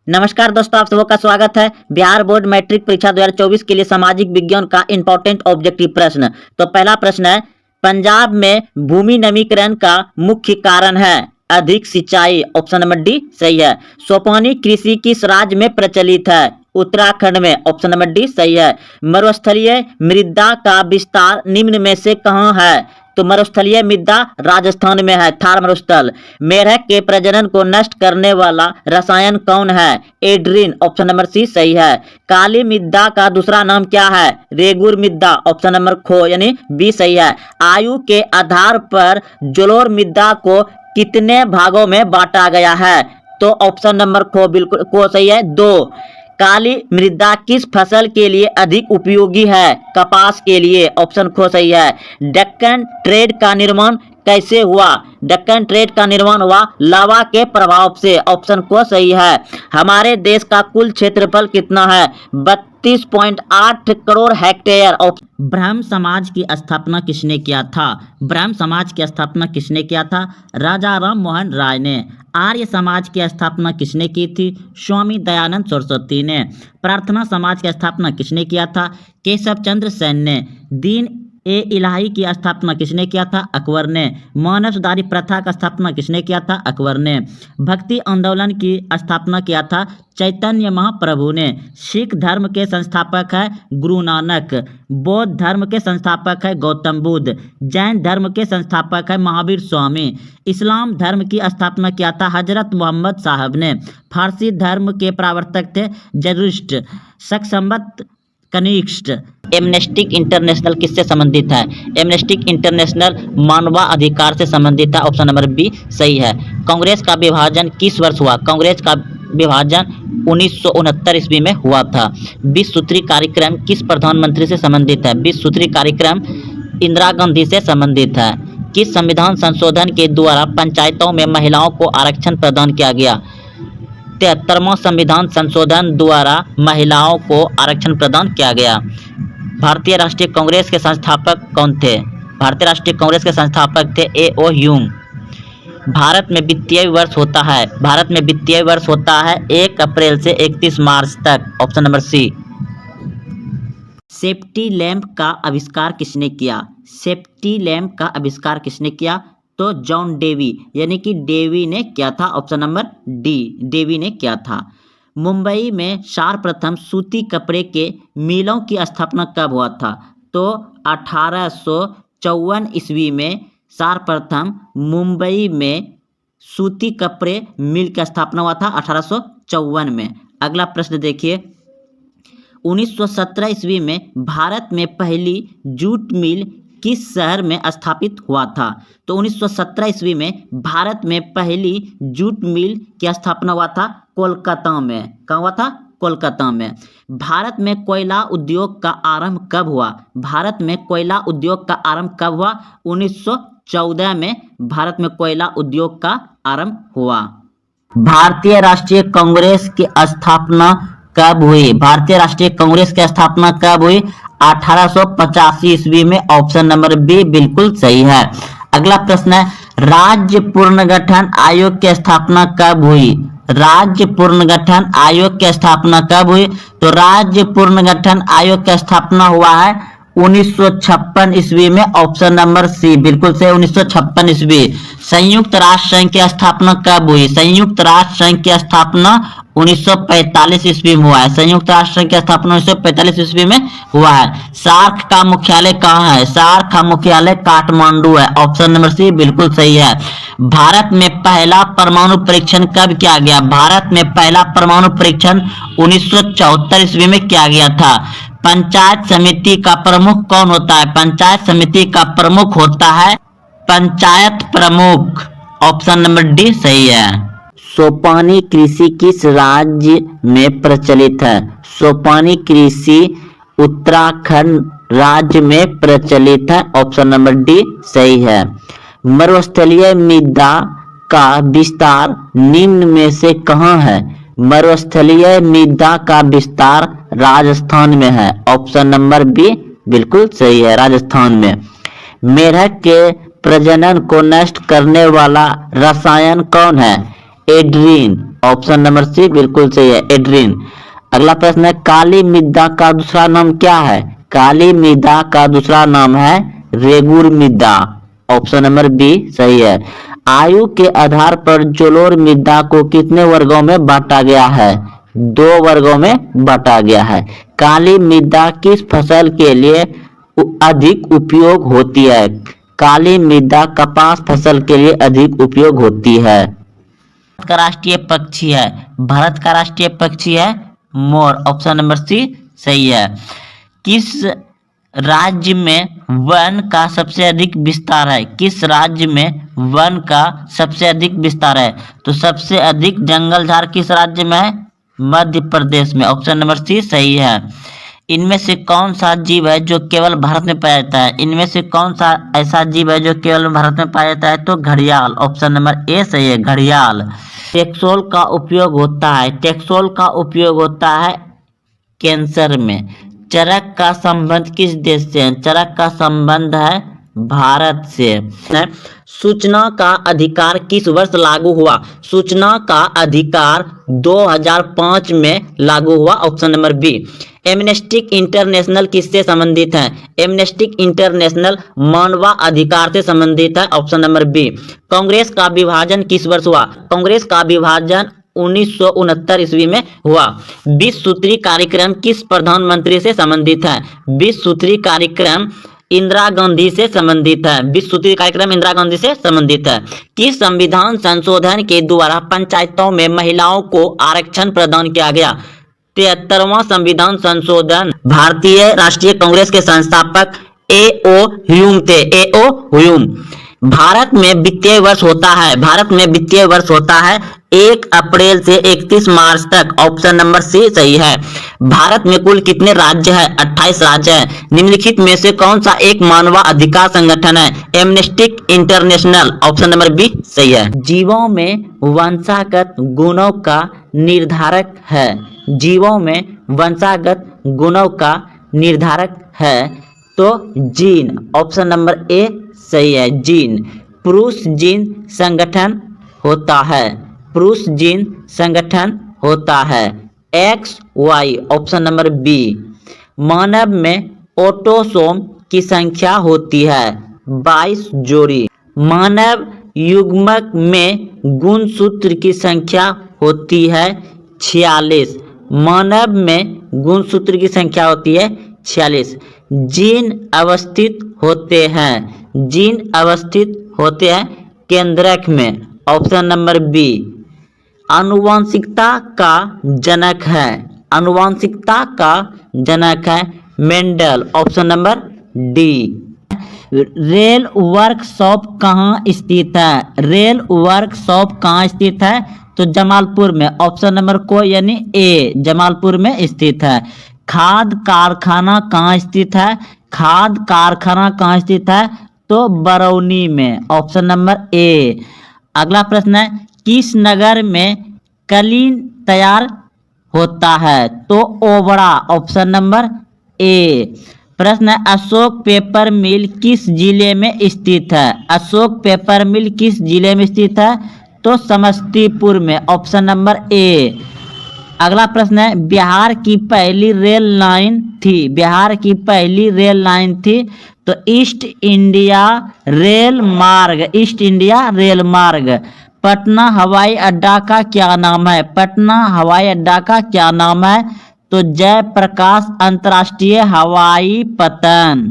नमस्कार दोस्तों, आप सबका स्वागत है। बिहार बोर्ड मैट्रिक परीक्षा 2024 के लिए सामाजिक विज्ञान का इंपॉर्टेंट ऑब्जेक्टिव प्रश्न। तो पहला प्रश्न है, पंजाब में भूमि नवीकरण का मुख्य कारण है अधिक सिंचाई। ऑप्शन नंबर डी सही है। सोपानी कृषि किस राज्य में प्रचलित है? उत्तराखंड में। ऑप्शन नंबर डी सही है। मरुस्थलीय मृदा का विस्तार निम्न में से कहाँ है? तो मरुस्थलीय मृदा राजस्थान में है, थार मरुस्थल। मेढक के प्रजनन को नष्ट करने वाला रसायन कौन है? एड्रीन। ऑप्शन नंबर सी सही है। काली मृदा का दूसरा नाम क्या है? रेगुर मृदा। ऑप्शन नंबर खो यानी बी सही है। आयु के आधार पर जलोढ़ मृदा को कितने भागों में बांटा गया है? तो ऑप्शन नंबर खो बिल्कुल को सही है, 2। काली मृदा किस फसल के लिए अधिक उपयोगी है? कपास के लिए। ऑप्शन खो सही है। डेक्कन ट्रेड का निर्माण कैसे हुआ? डेक्कन ट्रेड का निर्माण हुआ लावा के प्रभाव से। ऑप्शन को सही है। हमारे देश का कुल क्षेत्रफल कितना है? 32.8 करोड़ हेक्टेयर। ब्रह्म समाज की स्थापना किसने किया था? ब्रह्म समाज की स्थापना किसने किया था? राजा राम मोहन राय ने। आर्य समाज की स्थापना किसने की थी? स्वामी दयानंद सरस्वती ने। प्रार्थना समाज की स्थापना किसने किया था? केशव चंद्र सेन ने। दीन ए इलाही की स्थापना किसने किया था? अकबर ने। मानवदारी प्रथा का स्थापना किसने किया था? अकबर ने। भक्ति आंदोलन की स्थापना किया था चैतन्य महाप्रभु ने। सिख धर्म के संस्थापक है गुरु नानक। बौद्ध धर्म के संस्थापक है गौतम बुद्ध। जैन धर्म के संस्थापक है महावीर स्वामी। इस्लाम धर्म की स्थापना किया था हजरत मोहम्मद साहब ने। फारसी धर्म के प्रवर्तक थे जरूस्ट सक्सम्बत कनिष्ठ। एमनेस्टी इंटरनेशनल किससे संबंधित है? एमनेस्टी इंटरनेशनल मानवाधिकार से संबंधित है। ऑप्शन नंबर बी सही है। कांग्रेस का विभाजन किस वर्ष हुआ? कांग्रेस का विभाजन 1969 ईस्वी में हुआ था। 20 सूत्री कार्यक्रम किस प्रधानमंत्री से संबंधित है? 20 सूत्री कार्यक्रम इंदिरा गांधी से संबंधित है। किस संविधान संशोधन के द्वारा पंचायतों में महिलाओं को आरक्षण प्रदान किया गया? 73वां संविधान संशोधन द्वारा महिलाओं को आरक्षण प्रदान किया गया। भारतीय राष्ट्रीय कांग्रेस के संस्थापक कौन थे? भारतीय राष्ट्रीय कांग्रेस के संस्थापक थे ए.ओ. ह्यूम। भारत में वित्तीय वर्ष होता है। भारत में वित्तीय वर्ष होता है 1 अप्रैल से 31 मार्च तक। Option number C. Safety lamp का आविष्कार किसने किया? सेफ्टी लैंप का आविष्कार किसने किया? तो जॉन डेवी यानी कि डेवी ने किया था। ऑप्शन नंबर डी डेवी ने किया था। मुंबई में सर्वप्रथम सूती कपड़े के मिलों की स्थापना कब हुआ था? तो 1854 ईस्वी में सर्वप्रथम मुंबई में सूती कपड़े मिल की स्थापना हुआ था 1854 में। अगला प्रश्न देखिए, 1917 ईस्वी में भारत में पहली जूट मिल किस शहर में स्थापित हुआ था? तो 1917 ईस्वी में भारत में पहली जूट मिल की स्थापना हुआ था कोलकाता में। कहाँ हुआ था? कोलकाता में। भारत में कोयला उद्योग का आरंभ कब हुआ? भारत में कोयला उद्योग का आरंभ कब हुआ? 1914 में भारत में कोयला उद्योग का आरंभ हुआ। भारतीय राष्ट्रीय कांग्रेस की स्थापना कब हुई? भारतीय राष्ट्रीय कांग्रेस की स्थापना कब हुई? 1885 ईस्वी में। ऑप्शन नंबर बी बिल्कुल सही है। अगला प्रश्न है, राज्य पुनर्गठन आयोग की स्थापना कब हुई? राज्य पुनर्गठन आयोग की स्थापना कब हुई? तो राज्य पुनर्गठन आयोग की स्थापना हुआ है 1956 ईस्वी में। ऑप्शन नंबर सी बिल्कुल सही, 1956 ईस्वी। संयुक्त राष्ट्र संघ की स्थापना कब हुई? संयुक्त राष्ट्र संघ की स्थापना 1945 ईस्वी में हुआ है। संयुक्त राष्ट्र संघ की स्थापना 1945 ईस्वी में हुआ है। सार्क का मुख्यालय कहाँ है? सार्क का मुख्यालय काठमांडू है। ऑप्शन नंबर सी बिल्कुल सही है। भारत में पहला परमाणु परीक्षण कब किया गया? भारत में पहला परमाणु परीक्षण 1974 ईस्वी में किया गया था। पंचायत समिति का प्रमुख कौन होता है? पंचायत समिति का प्रमुख होता है पंचायत प्रमुख। ऑप्शन नंबर डी सही है। सोपानी कृषि किस राज्य में प्रचलित है? सोपानी कृषि उत्तराखंड राज्य में प्रचलित है। ऑप्शन नंबर डी सही है। मरुस्थलीय मृदा का विस्तार निम्न में से कहाँ है? मरुस्थलीय मृदा का विस्तार राजस्थान में है। ऑप्शन नंबर बी बिल्कुल सही है, राजस्थान में। मेढक के प्रजनन को नष्ट करने वाला रसायन कौन है? एड्रीन। ऑप्शन नंबर सी बिल्कुल सही है, एड्रीन। अगला प्रश्न है, काली मृदा का दूसरा नाम क्या है? काली मृदा का दूसरा नाम है रेगुर मृदा। ऑप्शन नंबर बी सही है। आयु के आधार पर जलोढ़ मृदा को कितने वर्गों में बांटा गया है? 2 वर्गों में बांटा गया है। काली मृदा किस फसल के लिए अधिक उपयोग होती है? काली मृदा कपास फसल के लिए अधिक उपयोग होती है। भारत का राष्ट्रीय पक्षी है, भारत का राष्ट्रीय पक्षी है मोर। ऑप्शन नंबर सी सही है। किस राज्य में वन का सबसे अधिक विस्तार है? किस राज्य में वन का सबसे अधिक विस्तार है? तो सबसे अधिक जंगल झाड़ किस राज्य में है? मध्य प्रदेश में। ऑप्शन नंबर सी सही है। इनमें से कौन सा जीव है जो केवल भारत में पाया जाता है? इनमें से कौन सा ऐसा जीव है जो केवल भारत में पाया जाता है? तो घड़ियाल। ऑप्शन नंबर ए सही है, घड़ियाल। टेक्सोल का उपयोग होता है, टेक्सोल का उपयोग होता है कैंसर में। चरक का संबंध किस देश से है? चरक का संबंध है भारत से। सूचना का अधिकार किस वर्ष लागू हुआ? सूचना का अधिकार 2005 में लागू हुआ। Option number B. Amnesty International किससे संबंधित है? एमनेस्टी इंटरनेशनल मानवाधिकार से संबंधित है। Option number B. कांग्रेस का विभाजन किस वर्ष हुआ? कांग्रेस का विभाजन 1969 ईस्वी में हुआ। 20 सूत्री कार्यक्रम किस प्रधानमंत्री से संबंधित है? 20 सूत्री कार्यक्रम इंदिरा गांधी से संबंधित है। 20 सूत्री कार्यक्रम इंदिरा गांधी से संबंधित है। किस संविधान संशोधन के द्वारा पंचायतों में महिलाओं को आरक्षण प्रदान किया गया? 73वां संविधान संशोधन। भारतीय राष्ट्रीय कांग्रेस के संस्थापक ए.ओ. ह्यूम थे, ए.ओ. ह्यूम। भारत में वित्तीय वर्ष होता है, भारत में वित्तीय वर्ष होता है 1 अप्रैल से 31 मार्च तक। ऑप्शन नंबर सी सही है। भारत में कुल कितने राज्य हैं? 28 राज्य हैं। निम्नलिखित में से कौन सा एक मानवाधिकार संगठन है? Amnesty International. Option number B सही है। जीवों में वंशागत गुणों का निर्धारक है, जीवों में वंशागत गुणों का निर्धारक है तो जीन। ऑप्शन नंबर ए सही है, जीन। पुरुष जीन संगठन होता है, पुरुष जीन संगठन होता है XY। Option number B. मानव में ऑटोसोम की संख्या होती है 22 जोड़ी। मानव युग्मक में गुणसूत्र की संख्या होती है 46। मानव में गुणसूत्र की संख्या होती है 46। जीन अवस्थित होते हैं, जीन अवस्थित होते हैं केंद्रक में। Option number B. आनुवंशिकता का जनक है, आनुवंशिकता का जनक है Mendel. Option number D. Rail workshop कहाँ स्थित है? रेल वर्कशॉप कहाँ स्थित है? तो जमालपुर में। ऑप्शन नंबर को यानी ए, जमालपुर में स्थित है। खाद कारखाना कहाँ स्थित है? खाद कारखाना कहाँ स्थित है? तो बरौनी में। Option number A. अगला प्रश्न है, किस नगर में कलीन तैयार होता है? तो ओबरा। Option number A. प्रश्न है, अशोक पेपर मिल किस जिले में स्थित है? अशोक पेपर मिल किस जिले में स्थित है? तो समस्तीपुर में। Option number A. अगला प्रश्न है, बिहार की पहली रेल लाइन थी, बिहार की पहली रेल लाइन थी तो ईस्ट इंडिया रेल मार्ग, ईस्ट इंडिया रेल मार्ग। पटना हवाई अड्डा का क्या नाम है? पटना हवाई अड्डा का क्या नाम है? तो जयप्रकाश अंतर्राष्ट्रीय हवाई पतन।